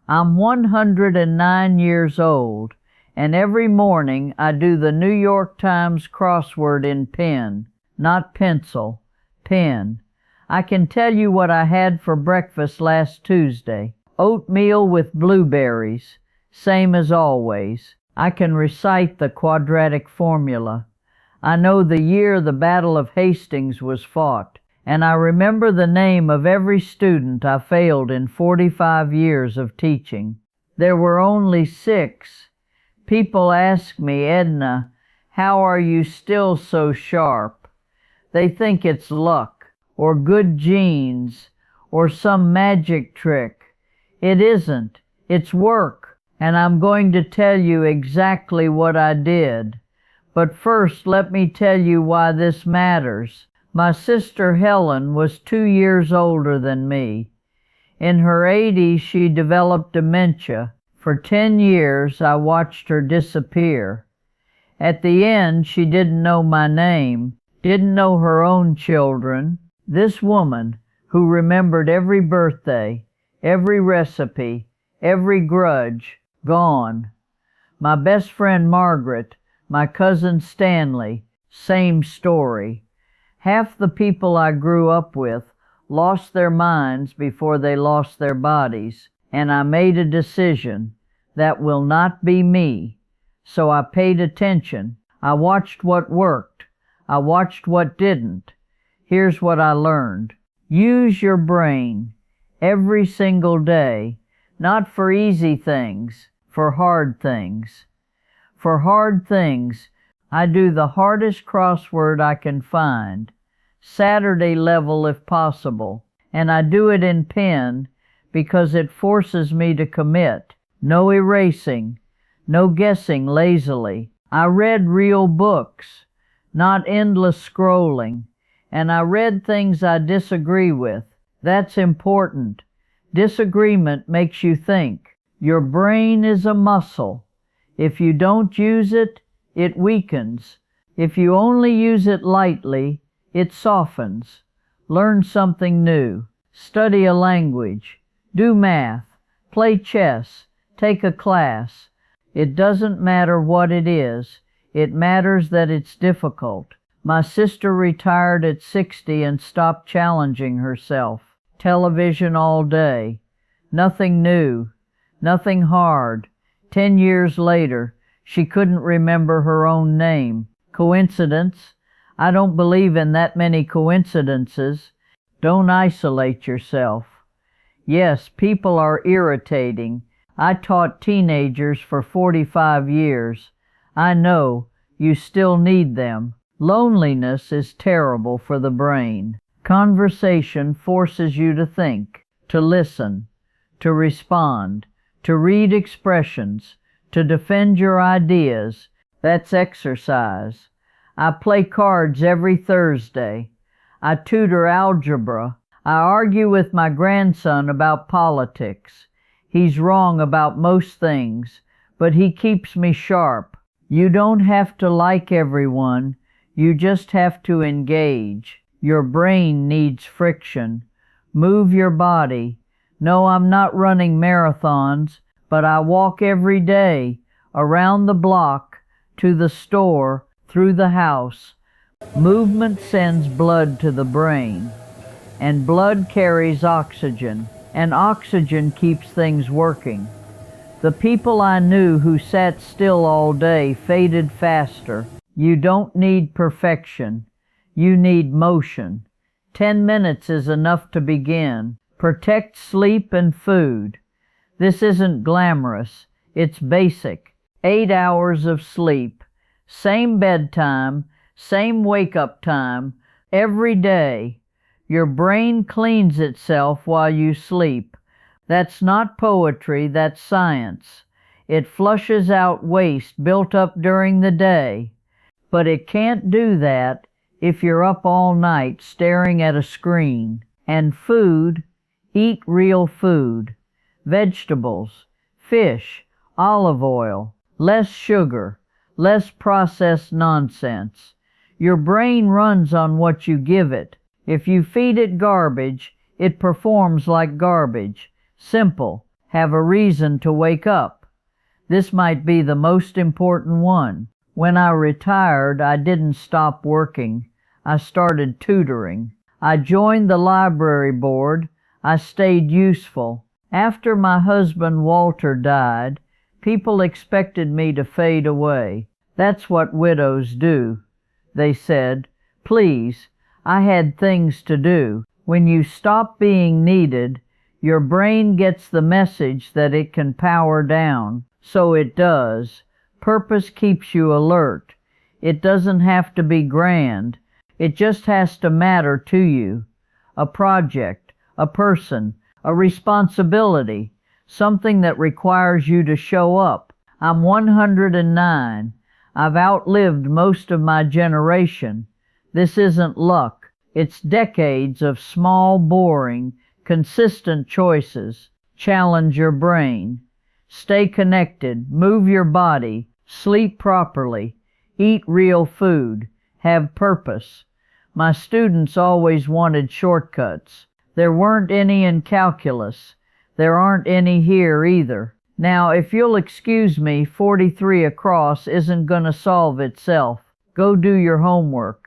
I'm 109 years old, and every morning I do the New York Times crossword in pen, not pencil, pen. I can tell you what I had for breakfast last Tuesday. Oatmeal with blueberries, same as always. I can recite the quadratic formula. I know the year the Battle of Hastings was fought, and I remember the name of every student I failed in 45 years of teaching. There were only 6. People ask me, "Edna, how are you still so sharp?" They think it's luck, or good genes, or some magic trick. It isn't. It's work, and I'm going to tell you exactly what I did. But first, let me tell you why this matters. My sister Helen was 2 years older than me. In her 80s, she developed dementia. For 10 years, I watched her disappear. At the end, she didn't know my name, didn't know her own children. This woman, who remembered every birthday, every recipe, every grudge, gone. My best friend Margaret, my cousin Stanley, same story. Half the people I grew up with lost their minds before they lost their bodies, and I made a decision. That will not be me. So I paid attention. I watched what worked. I watched what didn't. Here's what I learned. Use your brain every single day, not for easy things, for hard things. For hard things, I do the hardest crossword I can find, Saturday level if possible, and I do it in pen because it forces me to commit. No erasing, no guessing lazily. I read real books, not endless scrolling, and I read things I disagree with. That's important. Disagreement makes you think. Your brain is a muscle. If you don't use it, it weakens. If you only use it lightly, it softens. Learn something new. Study a language. Do math. Play chess. Take a class. It doesn't matter what it is. It matters that it's difficult. My sister retired at 60 and stopped challenging herself. Television all day. Nothing new. Nothing hard. 10 years later, she couldn't remember her own name. Coincidence? I don't believe in that many coincidences. Don't isolate yourself. Yes, people are irritating. I taught teenagers for 45 years. I know, you still need them. Loneliness is terrible for the brain. Conversation forces you to think, to listen, to respond, to read expressions, to defend your ideas. That's exercise. I play cards every Thursday. I tutor algebra. I argue with my grandson about politics. He's wrong about most things, but he keeps me sharp. You don't have to like everyone. You just have to engage. Your brain needs friction. Move your body. No, I'm not running marathons, but I walk every day, around the block, to the store, through the house. Movement sends blood to the brain, and blood carries oxygen, and oxygen keeps things working. The people I knew who sat still all day faded faster. You don't need perfection. You need motion. 10 minutes is enough to begin. Protect sleep and food. This isn't glamorous. It's basic. 8 hours of sleep. Same bedtime, same wake-up time, every day. Your brain cleans itself while you sleep. That's not poetry, that's science. It flushes out waste built up during the day. But it can't do that if you're up all night staring at a screen. And food, eat real food. Vegetables, fish, olive oil, less sugar, less processed nonsense. Your brain runs on what you give it. If you feed it garbage, it performs like garbage. Simple. have a reason to wake up. This might be the most important one. When I retired, I didn't stop working. I started tutoring. I joined the library board. I stayed useful. After my husband Walter died, people expected me to fade away. That's what widows do. They said, please, I had things to do. When you stop being needed, your brain gets the message that it can power down. So it does. Purpose keeps you alert. It doesn't have to be grand. It just has to matter to you. A project, a person, a responsibility, something that requires you to show up. I'm 109. I've outlived most of my generation. This isn't luck. It's decades of small, boring, consistent choices. Challenge your brain. Stay connected. Move your body. Sleep properly. Eat real food. Have purpose. My students always wanted shortcuts. There weren't any in calculus. There aren't any here either. Now, if you'll excuse me, 43 across isn't going to solve itself. Go do your homework.